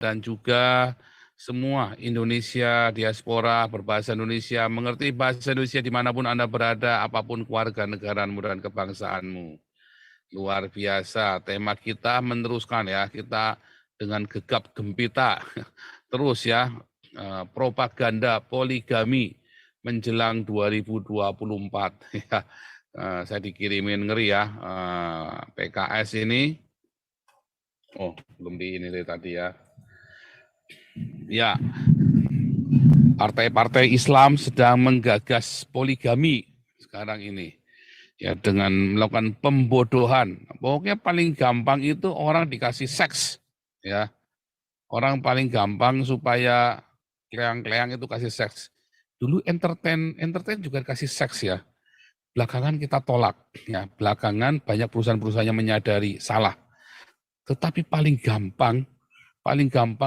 dan juga semua Indonesia, diaspora, berbahasa Indonesia, mengerti bahasa Indonesia dimanapun Anda berada, apapun keluarga negaramu dan kebangsaanmu. Luar biasa, tema kita meneruskan ya, kita dengan gegap gempita, terus ya, propaganda poligami menjelang 2024. Ya, saya dikirimin ngeri ya, PKS ini, oh belum di ini tadi ya. Ya, partai-partai Islam sedang menggagas poligami sekarang ini. Ya, dengan melakukan pembodohan. Pokoknya paling gampang itu orang dikasih seks. Ya, orang paling gampang supaya kleang-kleang itu kasih seks. Dulu entertain juga kasih seks ya. Belakangan kita tolak. Ya, belakangan banyak perusahaan-perusahaan yang menyadari salah. Tetapi paling gampang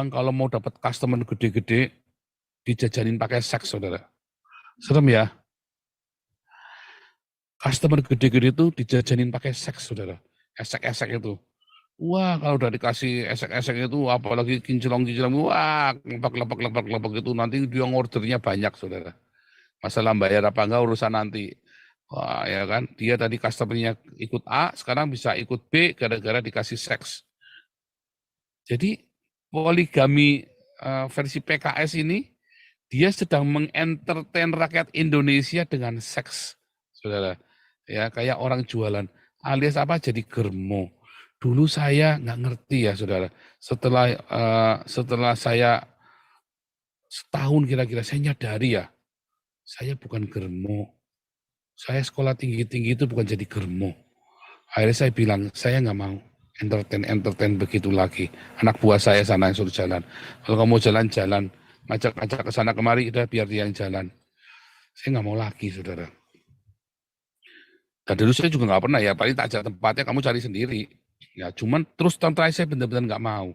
kalau mau dapat customer gede-gede, dijajanin pakai seks, saudara. Serem ya. Customer gede-gede itu dijajanin pakai seks, saudara. Esek-esek itu. Wah, kalau udah dikasih esek-esek itu, apalagi kinclong-kinclong, wah, lepek-lepek itu, nanti dia ngordernya banyak, saudara. Masalah bayar apa enggak urusan nanti. Wah, ya kan, dia tadi customer-nya ikut A, sekarang bisa ikut B, gara-gara dikasih seks. Jadi, poligami versi PKS ini, dia sedang mengentertain rakyat Indonesia dengan seks, saudara. Ya, kayak orang jualan, alias apa, jadi germo. Dulu saya nggak ngerti ya, saudara. Setelah saya setahun kira-kira, saya nyadari ya, saya bukan germo. Saya sekolah tinggi-tinggi itu bukan jadi germo. Akhirnya saya bilang, saya nggak mau entertain begitu lagi. Anak buah saya sana yang suruh jalan. Kalau kamu jalan-jalan, ngajak-ngajak ke sana kemari, udah biar dia yang jalan. Saya nggak mau lagi, saudara. Dan dulu saya juga nggak pernah ya, paling tak ajak tempatnya, kamu cari sendiri. Ya, cuman terus terakhir saya benar-benar nggak mau.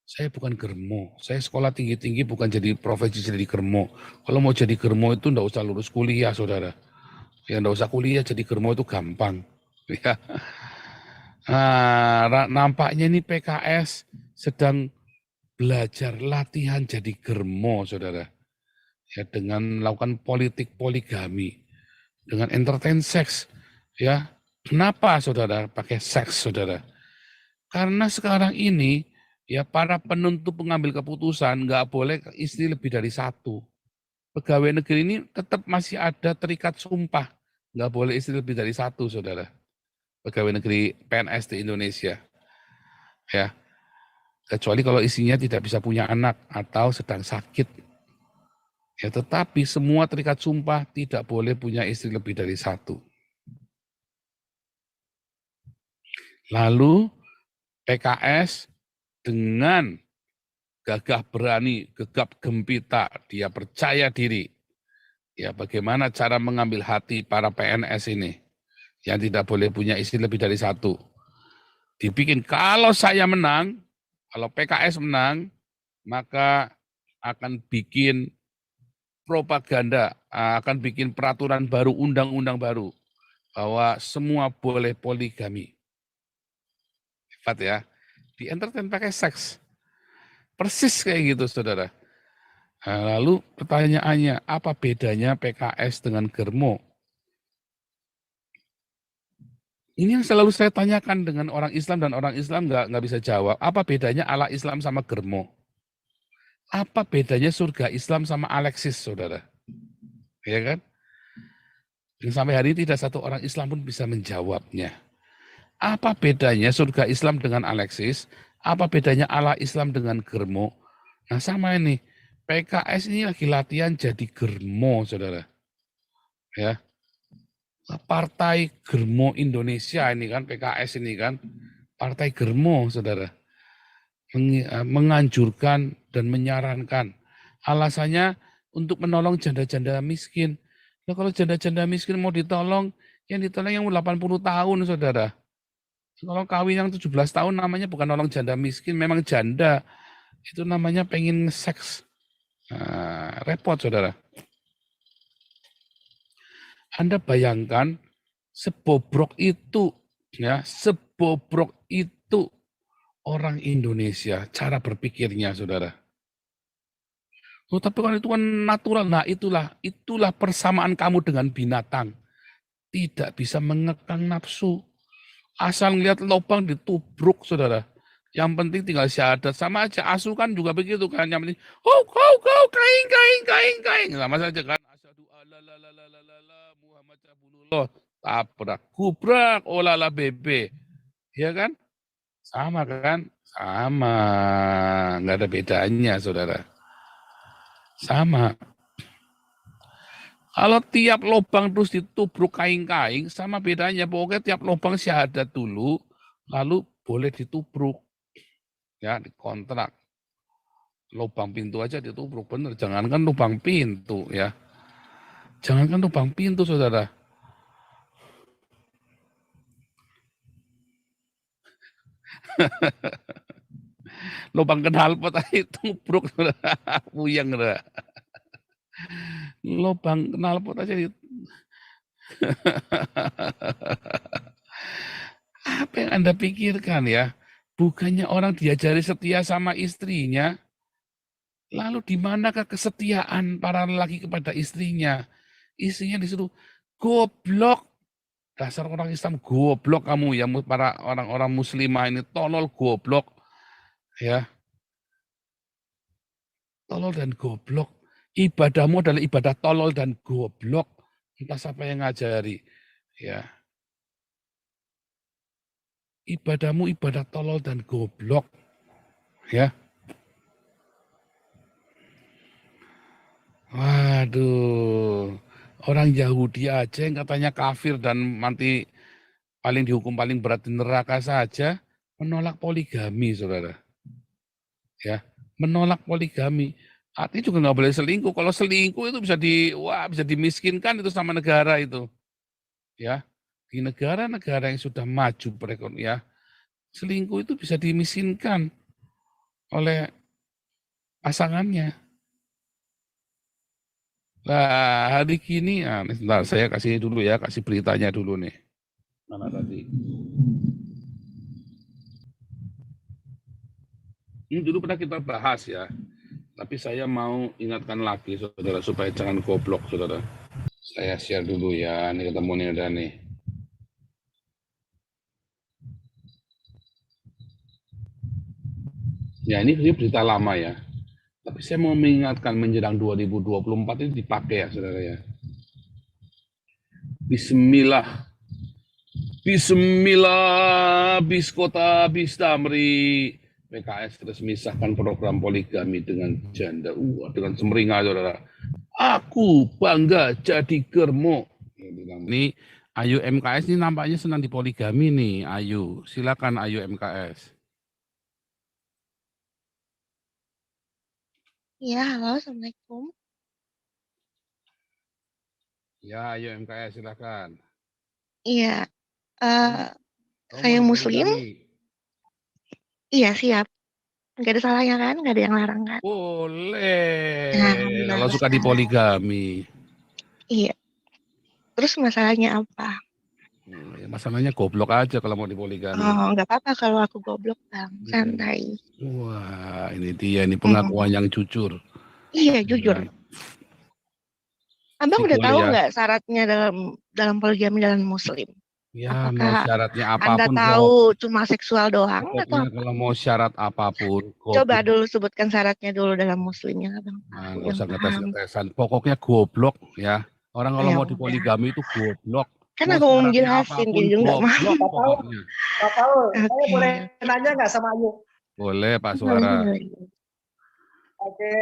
Saya bukan germo. Saya sekolah tinggi-tinggi bukan jadi profesi jadi germo. Kalau mau jadi germo itu nggak usah lulus kuliah, saudara. Ya nggak usah kuliah, jadi germo itu gampang. Ya. Nah, nampaknya ini PKS sedang belajar latihan jadi germo, saudara. Ya, dengan melakukan politik poligami, dengan entertain seks. Ya, kenapa, saudara, pakai seks, saudara? Karena sekarang ini ya para penuntut pengambil keputusan nggak boleh istri lebih dari satu. Pegawai negeri ini tetap masih ada terikat sumpah, nggak boleh istri lebih dari satu, saudara. Pegawai negeri PNS di Indonesia, ya. Kecuali kalau istrinya tidak bisa punya anak atau sedang sakit. Ya, tetapi semua terikat sumpah tidak boleh punya istri lebih dari satu. Lalu PKS dengan gagah berani, gegap gempita, dia percaya diri. Ya, bagaimana cara mengambil hati para PNS ini yang tidak boleh punya istri lebih dari satu. Dibikin kalau saya menang, kalau PKS menang, maka akan bikin propaganda, akan bikin peraturan baru, undang-undang baru bahwa semua boleh poligami. Hebat ya. Di entertain pakai seks. Persis kayak gitu, saudara. Nah, lalu pertanyaannya, apa bedanya PKS dengan Germo? Ini yang selalu saya tanyakan dengan orang Islam dan orang Islam nggak bisa jawab. Apa bedanya ala Islam sama Germo? Apa bedanya surga Islam sama Alexis, saudara? Ya kan? Dan sampai hari ini tidak satu orang Islam pun bisa menjawabnya. Apa bedanya surga Islam dengan Alexis? Apa bedanya ala Islam dengan Germo? Nah sama ini, PKS ini lagi latihan jadi Germo, saudara. Ya, Partai Germo Indonesia ini kan, PKS ini kan, Partai Germo, saudara. Menganjurkan dan menyarankan. Alasannya untuk menolong janda-janda miskin. Nah, kalau janda-janda miskin mau ditolong, yang ditolong yang 80 tahun, saudara. Kalau kawin yang 17 tahun namanya bukan nolong janda miskin, memang janda. Itu namanya pengen seks. Nah, repot, saudara. Anda bayangkan sebobrok itu, ya, sebobrok itu orang Indonesia, cara berpikirnya, saudara. Oh, tapi kan itu kan natural. Nah, itulah persamaan kamu dengan binatang. Tidak bisa mengekang nafsu. Asal ngelihat lubang ditubruk, saudara. Yang penting tinggal syahadat. Sama aja, asu kan juga begitu kan. Yang penting, kaing, kaing, kaing, kaing. Sama saja kan. Asyhadu alla la la la la la la Muhammad Rasulullah. Tabrak, kubrak, olala bebe. Ya kan? Sama kan? Sama. Nggak ada bedanya, saudara. Sama. Kalau tiap lubang terus ditubruk kaing-kaing, sama bedanya. Pokoknya tiap lubang syahadat dulu, lalu boleh ditubruk. Ya, dikontrak. Lubang pintu aja ditubruk, bener. Jangankan lubang pintu, ya. Jangankan lubang pintu, saudara. Lubang knalpot aja ditubruk, saudara. Puyeng, saudara. Lubang knalpot aja Apa yang Anda pikirkan ya? Bukannya orang diajari setia sama istrinya, lalu di manakah kesetiaan para lelaki kepada istrinya? Istrinya disuruh goblok. Dasar orang Islam goblok kamu ya, para orang-orang muslimah ini tolol goblok. Ya, tolol dan goblok. Ibadahmu adalah ibadah tolol dan goblok. Entah siapa yang ngajari. Ya, ibadahmu ibadah tolol dan goblok. Ya, waduh, orang Yahudi aja yang katanya kafir dan nanti dihukum paling berat di neraka saja, menolak poligami, saudara. Ya, menolak poligami. Artinya juga nggak boleh selingkuh. Kalau selingkuh itu bisa dimiskinkan itu sama negara itu. Ya, di negara-negara yang sudah maju perekonomian, ya, selingkuh itu bisa dimiskinkan oleh pasangannya. Nah, hari kini, sebentar saya kasih dulu ya, kasih beritanya dulu nih. Mana tadi? Ini dulu pernah kita bahas ya, tapi saya mau ingatkan lagi saudara supaya jangan goblok saudara. Saya share dulu ya, ini ketemu nih udah nih. Ya ini berita lama ya, tapi saya mau mengingatkan menjelang 2024 ini dipakai ya saudara ya. Bismillah, Bismillah, Biskota, Bistamri. PKS resmi sahkan program poligami dengan janda. Dengan semeringah saudara. Aku bangga jadi germo. Ini Ayu MKS ini nampaknya senang di poligami nih, Ayu. Silakan Ayu MKS. Ya, halo, Assalamualaikum. Ya, Ayu MKS silakan. Iya, Kamu mau saya di Muslim. poligami? Iya, siap. Nggak ada salahnya kan? Nggak ada yang larang kan? Boleh. Alhamdulillah. Kalau suka di poligami. Iya. Terus masalahnya apa? Masalahnya goblok aja kalau mau di poligami. Oh, nggak apa-apa kalau aku goblok, Bang. Santai. Wah, ini dia nih pengakuan yang jujur. Iya, jujur. Abang Ini udah boleh tahu ya. nggak syaratnya dalam poligami dalam Muslim? Ya, mau Apakah syaratnya Anda apapun kok. tahu cuma seksual doang atau Pokoknya apa? kalau mau syarat apapun, Coba goblok. dulu sebutkan syaratnya dulu dalam Muslim yang Abang tahu, Nggak yang usah paham. ngetes-ngetesan. Pokoknya goblok ya. Orang kalau Ya mau di udah. poligami itu goblok. Kan Mau aku mau syaratnya menjelasin, apapun jadi nggak mau. goblok Pak Paul, pokoknya. Pak Paul, saya boleh Oke. nanya nggak sama Ayu? Boleh Pak Boleh, Suara. boleh. Oke,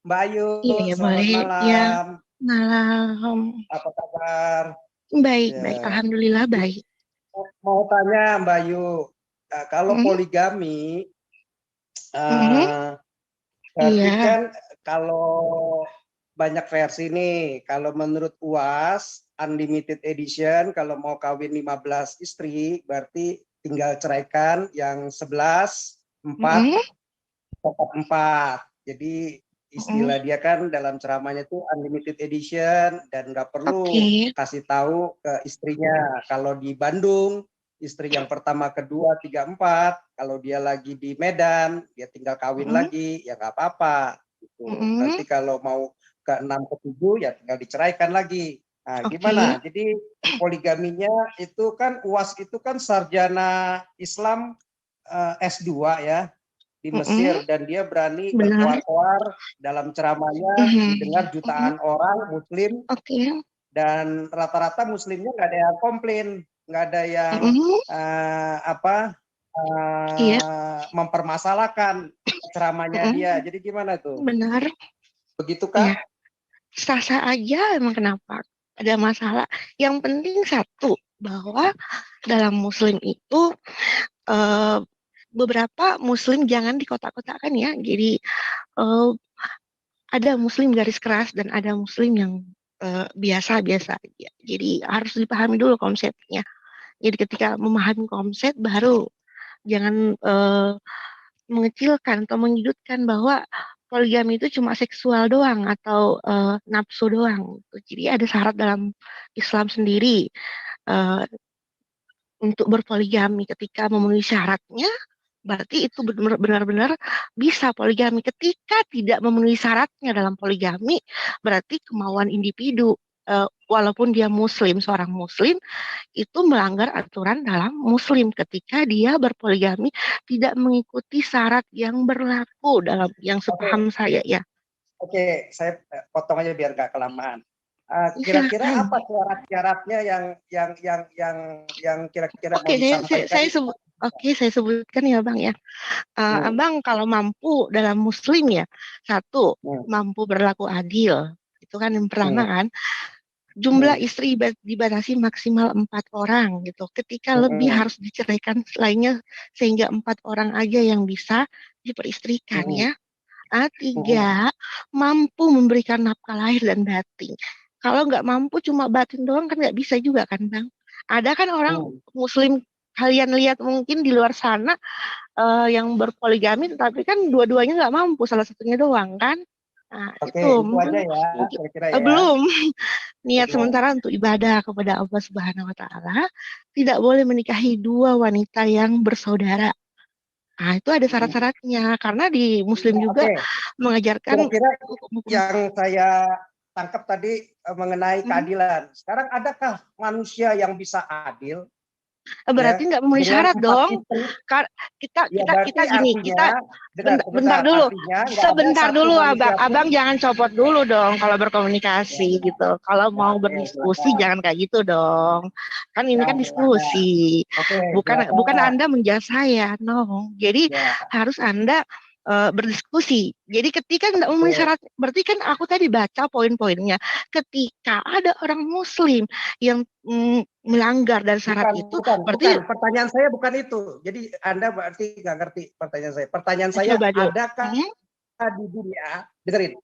Mbak Ayu, Iya, ya, selamat boleh. Ya, malam. malam. Apa kabar? Baik, Ya. baik. Alhamdulillah baik. Mau tanya Mbak Ayu, kalau Hmm, poligami, hmm, berarti iya. kan kalau banyak versi nih. Kalau menurut UAS, Unlimited Edition, kalau mau kawin 15 istri, berarti tinggal ceraikan yang 11, 4, Hmm, tetap 4. Jadi istilah dia kan dalam ceramahnya itu unlimited edition dan nggak perlu oke. kasih tahu ke istrinya. Kalau di Bandung istri yang pertama, kedua, tiga, empat. Kalau dia lagi di Medan, dia tinggal kawin lagi, ya nggak apa-apa. Gitu. Nanti kalau mau ke 6 ke 7 ya tinggal diceraikan lagi. Nah, gimana? Jadi poligaminya itu kan UAS itu kan sarjana Islam S2 ya di Mesir dan dia berani berkoar-koar dalam ceramahnya didengar jutaan orang Muslim dan rata-rata Muslimnya nggak ada yang komplain, nggak ada yang mempermasalahkan ceramahnya dia. Jadi gimana tuh? Benar. Begitu kan? Ya. Sah-sah aja, emang kenapa? Ada masalah. Yang penting satu, bahwa dalam Muslim itu beberapa Muslim jangan dikotak-kotakan ya. Jadi ada Muslim garis keras dan ada Muslim yang biasa-biasa aja. Jadi harus dipahami dulu konsepnya. Jadi ketika memahami konsep baru jangan mengecilkan atau menyudutkan bahwa poligami itu cuma seksual doang atau nafsu doang. Jadi ada syarat dalam Islam sendiri untuk berpoligami. Ketika memenuhi syaratnya, berarti itu benar-benar bisa poligami. Ketika tidak memenuhi syaratnya dalam poligami, berarti kemauan individu. Walaupun dia Muslim, seorang Muslim, itu melanggar aturan dalam Muslim ketika dia berpoligami tidak mengikuti syarat yang berlaku dalam yang sepaham saya ya. Oke, saya potong aja biar nggak kelamaan. Kira-kira apa syarat-syaratnya yang kira-kira mau disampaikan? Saya sebutkan ya Bang ya. Abang kalau mampu dalam Muslim ya, satu mampu berlaku adil, itu kan yang pertama kan. Jumlah istri dibatasi maksimal 4 orang gitu. Ketika lebih harus diceraikan lainnya sehingga 4 orang aja yang bisa diperistrikan ya. 3, mampu memberikan nafkah lahir dan batin. Kalau nggak mampu cuma batin doang kan nggak bisa juga kan Bang. Ada kan orang Muslim kalian lihat mungkin di luar sana yang berpoligami tetapi kan dua-duanya nggak mampu, salah satunya doang kan. Nah, itu aja ya, kira-kira ya. Belum. Niat sementara untuk ibadah kepada Allah Subhanahu wa taala, tidak boleh menikahi 2 wanita yang bersaudara. Nah, itu ada syarat-syaratnya karena di Muslim juga mengajarkan kira-kira yang saya tangkap tadi mengenai keadilan. Sekarang adakah manusia yang bisa adil? Berarti nggak memenuhi syarat dong. Kita gini, kita bentar dulu. Sebentar dulu Abang jangan copot dulu dong kalau berkomunikasi gitu. Kalau mau berdiskusi jangan kayak gitu dong. Kan ini kan diskusi. Bukan Anda menjudge saya, no. Jadi harus Anda berdiskusi. Jadi ketika tidak memenuhi syarat, berarti kan aku tadi baca poin-poinnya. Ketika ada orang Muslim yang melanggar dari syarat berarti pertanyaan saya bukan itu. Jadi Anda berarti nggak ngerti pertanyaan saya. Pertanyaan saya, adakah di dunia, dengerin,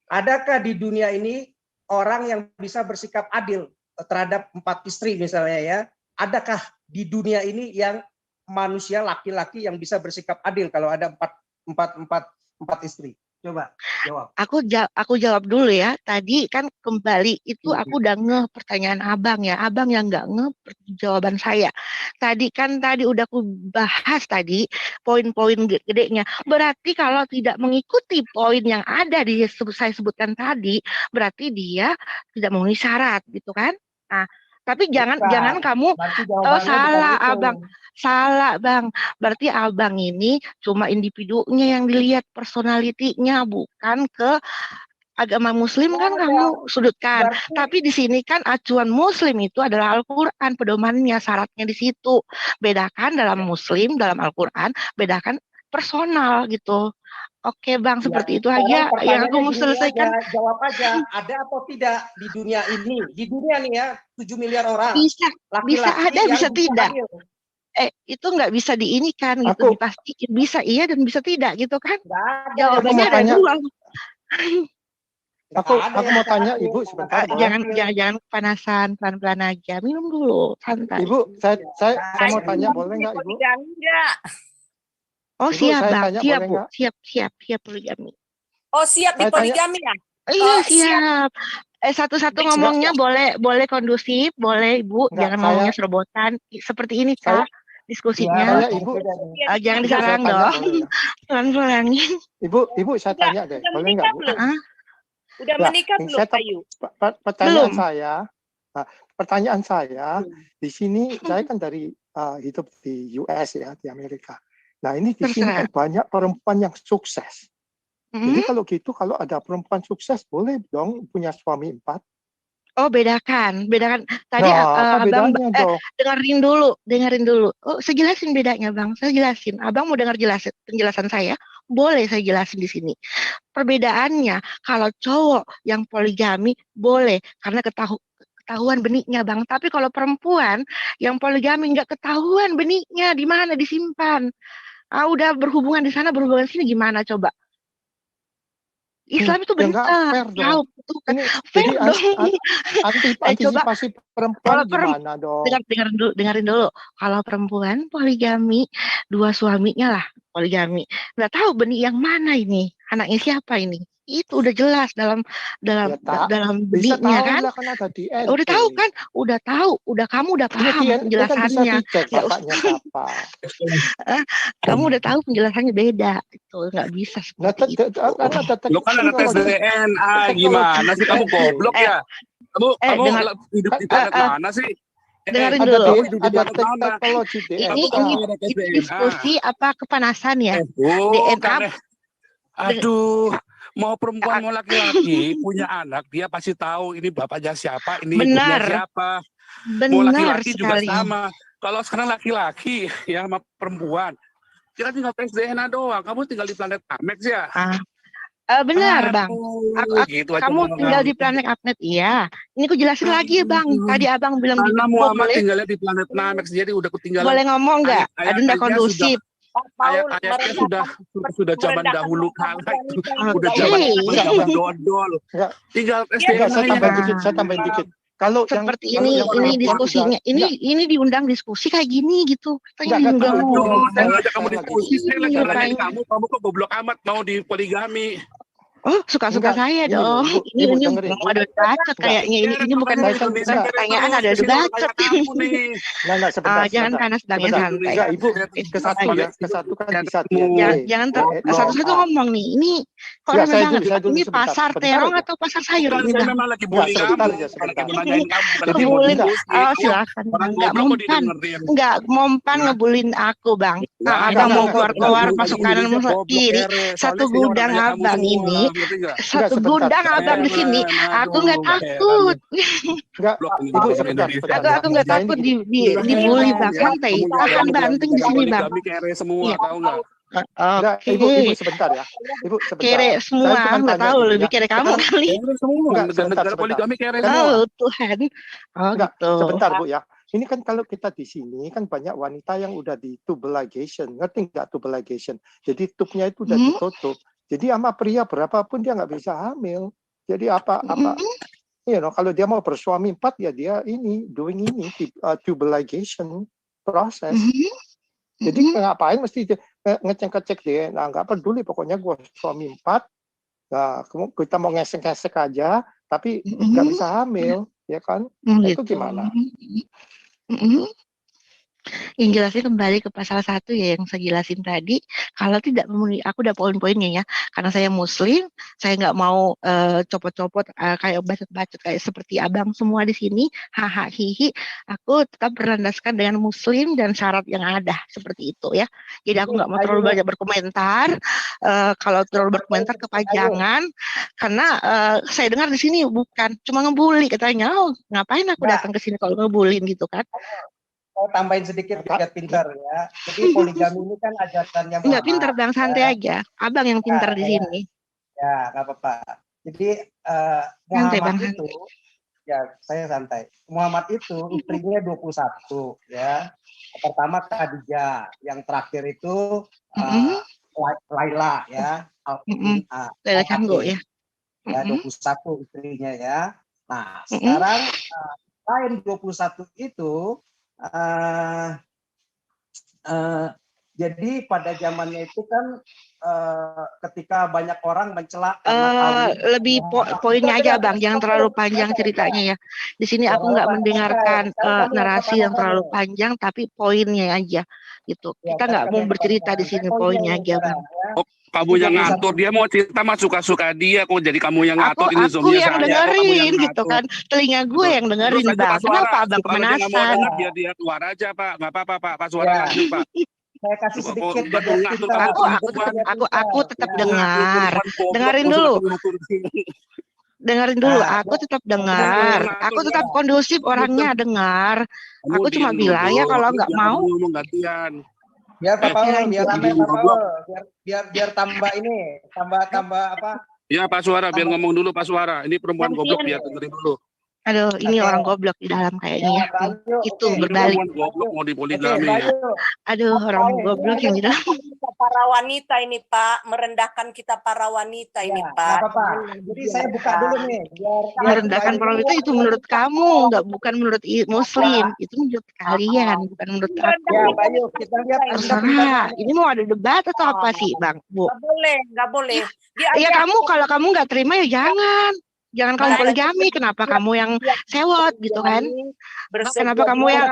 adakah di dunia ini orang yang bisa bersikap adil terhadap 4 istri misalnya ya? Adakah di dunia ini yang manusia laki-laki yang bisa bersikap adil kalau ada empat istri? Coba jawab. Aku jawab dulu ya. Tadi kan kembali itu aku udah ngeh pertanyaan Abang ya. Abang yang nggak ngeh jawaban saya. Tadi udah aku bahas tadi poin-poin gedenya. Berarti kalau tidak mengikuti poin yang ada saya sebutkan tadi, berarti dia tidak memenuhi syarat gitu kan? Nah, tapi jangan kamu salah Abang. Salah Bang, berarti Abang ini cuma individunya yang dilihat, personalitinya, bukan ke agama Muslim kan kamu sudutkan. Tapi di sini kan acuan Muslim itu adalah Al-Quran, pedomannya, syaratnya di situ. Bedakan dalam Muslim, dalam Al-Quran, bedakan personal gitu. Oke Bang, seperti itu aja yang aku mau selesaikan. Jawab aja, ada atau tidak di dunia ini? Di dunia nih ya, 7 miliar orang. Bisa ada, bisa tidak. Itu nggak bisa diinikan gitu, dipastikan bisa iya dan bisa tidak gitu kan. Jawabannya ada 2. Aku mau tanya Ibu sebentar. Jangan kepanasan, pelan-pelan aja, minum dulu, santai. Ibu, saya mau tanya, boleh nggak Ibu? Oh Ibu, siap saya Bang, tanya, siap boleh Bu, nggak? siap poligami. Oh siap di poligami ya? Iya siap. Satu-satu ngomongnya boleh kondusif, boleh Ibu, Enggak, jangan saya ngomongnya serobotan. Seperti ini saya Kak, diskusinya. saya Ibu Jangan Ibu saya diserang tanya dong, boleh ya? pelan-pelanin. Ibu saya Udah, tanya deh, udah boleh menikah nggak Bu? belum? Ah, Udah Ya, menikah belum, saya Ayu? pertanyaan belum. saya, nah, pertanyaan saya di sini saya kan dari hidup di US ya, di Amerika. Nah ini di sini Terserah. kan banyak perempuan yang sukses. Jadi Hmm? kalau gitu, kalau ada perempuan sukses, boleh dong punya suami 4. Oh, bedakan. Tadi Nah, apa Abang bedanya dong? dengerin dulu. Oh, saya jelasin bedanya, Bang. Saya jelasin. Abang mau dengar penjelasan saya? Boleh saya jelasin di sini. Perbedaannya, kalau cowok yang poligami boleh karena ketahuan beniknya, Bang. Tapi kalau perempuan yang poligami nggak ketahuan beniknya, di mana disimpan. Udah berhubungan di sana, berhubungan di sini gimana coba? Islam itu Ya nggak benar, fair dong. tahu itu kan Ini fair jadi dong. Coba antisipasi perempuan kalau gimana dong? dengerin dulu. Kalau perempuan poligami, 2 suaminya lah poligami. Nggak tahu benih yang mana ini, anaknya siapa ini. Itu udah jelas dalam Ya tak, dalam bisa benihnya tahu kan. lah kan ada Udah tahu DNA. kan? Udah tahu, kamu udah Punya paham DNA kan bisa penjelasannya. dicek Nggak usah, bapaknya siapa. kamu udah tahu penjelasannya beda. Itu nggak bisa Nah, seperti itu. kan ada Lo kan anak tes teknologi DNA, teknologi gimana sih kamu DNA. goblok ya? Kamu dengar, hidup di planet mana sih? dengerin Ada dulu. Kamu hidup di ada planet mana? teknologi Ini Kamu DNA. anak tes ini DNA. diskusi apa kepanasan ya? Bukan DNA. Aduh, mau perempuan mau laki-laki punya anak, dia pasti tahu ini bapaknya siapa, ini ibunya Benar, siapa. Mau benar laki-laki juga sekali. sama. Kalau sekarang laki-laki ya sama perempuan, kita tinggal tes DNA doang. Kamu tinggal di planet Amex ya? Benar, Bang. Gitu aja Kamu tinggal di kamu. planet Apnet, iya. Ini aku jelasin lagi ya, Bang. Tadi Abang bilang Karena gitu, Muhammad boleh tinggalnya di planet Namek, jadi udah ketinggalan. boleh ngomong nggak? Ada nggak kondusif? Ayat-ayatnya sudah zaman dahulu kala itu, udah Oke. zaman dodol. Enggak, Tinggal tes enggak, saya DNA-nya. tambahin dikit, saya tambahin dikit. Kalau Seperti kalau yang ini perempuan diskusinya. enggak, Ini diundang diskusi kayak gini gitu. Katanya enggak, diundang tunggu, Aduh, tunggu. saya ngajak kamu Saya lagi. diskusi, saya lagi Iya, nanya Pak. kamu kok goblok amat mau di poligami. Oh, suka-suka Enggak, saya ini loh, dong. Ibu, Ini Ibu ini dengerin. mau ada bacot kayaknya. Ini bukan Saya kan bukan enggak. pertanyaan, ada bacot. Kamu nih. Enggak, sebentar, Jangan sebentar. panas, Bang, ya, Sebentar. santai. Enggak, Ibu, ke satu ya, ke satu kan bisa dia. Jangan Goblok. satu-satu ngomong nih. Ini kok Ya, rame saya banget. dulu Ini sebentar. pasar Sebentar terong aja. atau pasar sayur Bukan, ini, saya Bang? memang lagi Enggak, bully sebentar kamu. aja, Bukan sebentar. lagi nanyain kamu, bukan Jadi, lagi mau Ngebulin. diskusi. Oh, silakan, Bang. Orang Nggak goblok kok mempan. didengerin. Nggak mempan ngebulin aku, Bang. Nggak ada, Abang mau nggak keluar-keluar ada. masuk Kamu kanan Indonesia masuk goblok, kiri. ere. Soalnya Satu sini orang gudang nanya kamu Abang semua, ini. ngerti nggak? Satu sebentar, gudang Abang di sebentar. sini. Aku nggak Aduh, heran takut. deh. Enggak, Goblok ini Ibu, orang sebentar, Indonesia. sebentar. Aku nggak Nah, ini takut gini. dibully, Bang. Ya, Santai. kamu Tahan banting di sini, Bang. poligami kere semua, Iya. tahu nggak? Enggak, Oke. Ibu sebentar ya. Ibu sebentar. Kere Saya semua, cuma nggak tanya tahu gini lebih ya. kere kamu Sekarang kali. Kere semua, Enggak, negara sebentar. poligami kere semua. Oh, Tuhan. Oh, Enggak, gitu. sebentar Bu ya. Ini kan kalau kita di sini kan banyak wanita yang udah di tube ligation. Ngerti nggak tube ligation? Jadi tubnya itu udah ditutup. Jadi sama pria berapapun dia nggak bisa hamil. Jadi kalau dia mau bersuami 4 ya dia doing tube ligation proses. Jadi ngapain mesti ngecek DNA? Nggak peduli, pokoknya gue suami 4. Nah, kita mau ngesek-ngesek aja, tapi nggak bisa hamil, ya kan? Itu Gitu. gimana? Yang jelasnya kembali ke pasal 1 ya yang saya jelasin tadi. Kalau tidak memenuhi, aku udah poin-poinnya ya. Karena saya Muslim, saya nggak mau copot-copot kayak bacot-bacot kayak seperti abang semua di sini. Haha hihi. Aku tetap berlandaskan dengan Muslim dan syarat yang ada seperti itu ya. Jadi aku nggak mau terlalu banyak berkomentar. Kalau terlalu berkomentar kepanjangan. Karena saya dengar di sini bukan cuma ngebully katanya. Oh, ngapain aku datang ke sini kalau ngebullying gitu kan? Tambahin sedikit biar pintar ya. Jadi poligami ini kan ajarannya Enggak pintar, Bang, santai ya. aja. Abang yang pintar di sini. Ya, nggak apa-apa. Jadi Santai, Muhammad Bang. itu, ya saya santai. Muhammad itu istrinya 21 ya. Pertama Khadijah, yang terakhir itu Laila ya. Laila Canggo ya. Ya 21 istrinya ya. Nah, sekarang selain 21 itu jadi pada zamannya itu kan ketika banyak orang mencela karena kawin. Lebih poinnya aja Bang, jangan terlalu panjang ceritanya ya. Di sini aku nggak mendengarkan narasi yang terlalu panjang, tapi poinnya aja gitu. Kita nggak mau bercerita di sini, poinnya aja Bang. Kamu yang ngatur, dia mau cerita mah suka-suka dia, kok jadi kamu yang ngatur ini Aku Zoomnya yang saya, dengerin kamu gitu kan, telinga gue yang dengerin Terus aja Bang. Pak Suara, Kenapa Abang kalau dia nggak mau kemanasan? dengar, dia keluar aja Pak, nggak apa-apa Pak Suara Ya. lanjut Pak. Saya kasih sedikit Kok biar ngatur kita. Aku tetap Ya. dengar. Dengerin dulu. Dengerin dulu, aku tetap dengar. Aku tetap kondusif orangnya, dengar. Aku cuma bilang ya kalau nggak mau. Ngomong gantian. Biar Pak Paul, biar rame Pak Goblok. Paul, biar tambah ini, tambah apa? Ya Pak Suara, biar ngomong dulu Pak Suara. Ini perempuan goblok, biar dengerin dulu. Aduh, ini Oke. orang goblok di dalam kayaknya ya. Itu Oke. berbalik. Perempuan goblok mau Oke, dipoligami. Bayu. Aduh, orang goblok yang di dalam. Kita para wanita ini Pak, merendahkan kita para wanita ini Ya, Pak. nggak apa-apa. Jadi saya buka dulu nih, biar Merendahkan Bayu- orang itu menurut kamu, bukan menurut Muslim. Itu menurut kalian, bukan menurut aku. Ya, Bayu, kita lihat Terserah. Ini mau ada debat atau apa sih, Bang? Bu. Nggak boleh. Ya kamu kalau kamu nggak terima ya jangan kamu poligami. Kenapa kamu yang sewot gitu kan? Kenapa kamu yang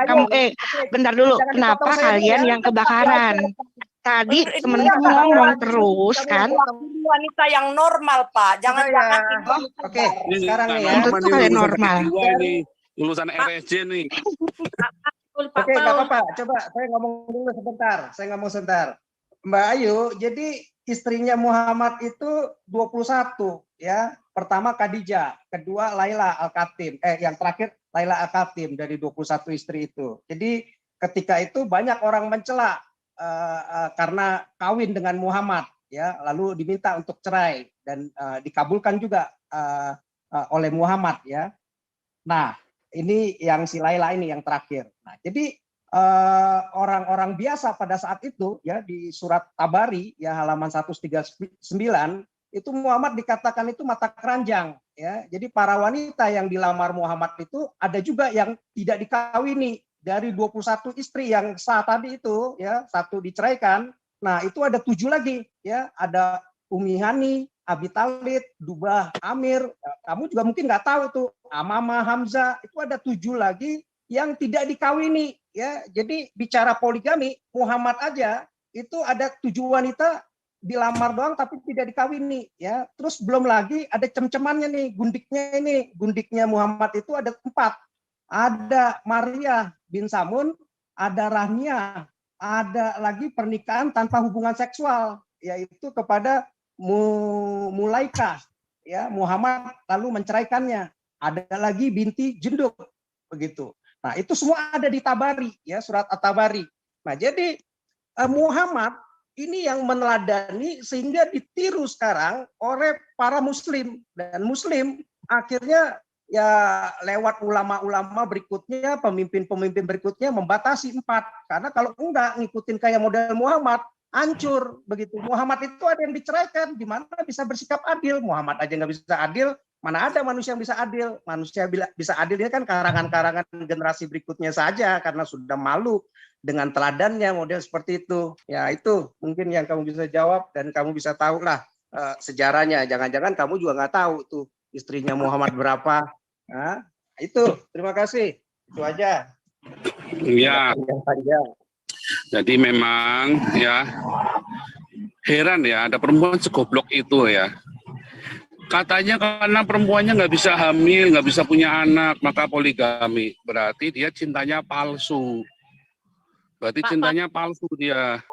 bentar dulu. Jangan Kenapa dipotong saya kalian dulu ya. yang kebakaran? Tadi temenku ngomong terus kan. Wanita yang normal Pak, jangan Ya. jangan. Oke, sekarang nih ya. Tentu kalian normal. Ini lulusan RSJ nih. Oke, nggak apa-apa. Coba saya ngomong dulu sebentar. Saya ngomong sebentar. Mbak Ayu, jadi istrinya Muhammad itu 21 ya. Pertama Khadijah, kedua Laila Al-Katim. Yang terakhir Laila Al-Katim dari 21 istri itu. Jadi ketika itu banyak orang mencela karena kawin dengan Muhammad ya, lalu diminta untuk cerai dan dikabulkan juga oleh Muhammad ya. Nah, ini yang si Laila ini yang terakhir. Nah, jadi orang-orang biasa pada saat itu ya di surat Tabari ya halaman 139 itu Muhammad dikatakan itu mata keranjang ya. Jadi para wanita yang dilamar Muhammad itu ada juga yang tidak dikawini dari 21 istri yang sah tadi itu ya, satu diceraikan. Nah, itu ada 7 lagi ya, ada Umi Hani, Abi Talib, Dubah Amir. Kamu juga mungkin nggak tahu tuh, Amama Hamzah, itu ada 7 lagi yang tidak dikawini ya. Jadi bicara poligami, Muhammad aja itu ada 7 wanita dilamar doang tapi tidak dikawini ya. Terus belum lagi ada cem-cemannya nih, gundiknya Muhammad itu ada 4. Ada Maria bin Samun, ada Rahmiyah, ada lagi pernikahan tanpa hubungan seksual, yaitu kepada Mulaikah ya, Muhammad lalu menceraikannya. Ada lagi binti Jundub begitu. Nah, itu semua ada di Tabari ya, surat At-Tabari. Nah, jadi Muhammad ini yang meneladani sehingga ditiru sekarang oleh para muslim, dan muslim akhirnya ya lewat ulama-ulama berikutnya, pemimpin-pemimpin berikutnya membatasi 4. Karena kalau enggak ngikutin kayak model Muhammad, hancur begitu. Muhammad itu ada yang diceraikan, di mana bisa bersikap adil. Muhammad aja nggak bisa adil, mana ada manusia yang bisa adil. Manusia bisa adil ini kan karangan-karangan generasi berikutnya saja, karena sudah malu dengan teladannya model seperti itu. Ya itu mungkin yang kamu bisa jawab, dan kamu bisa tahu lah sejarahnya. Jangan-jangan kamu juga nggak tahu tuh istrinya Muhammad berapa. Nah, itu terima kasih, itu aja. Ya. Jadi memang ya heran ya ada perempuan segoblok itu ya. Katanya karena perempuannya nggak bisa hamil, nggak bisa punya anak, maka poligami. Berarti dia cintanya palsu. Berarti cintanya palsu dia.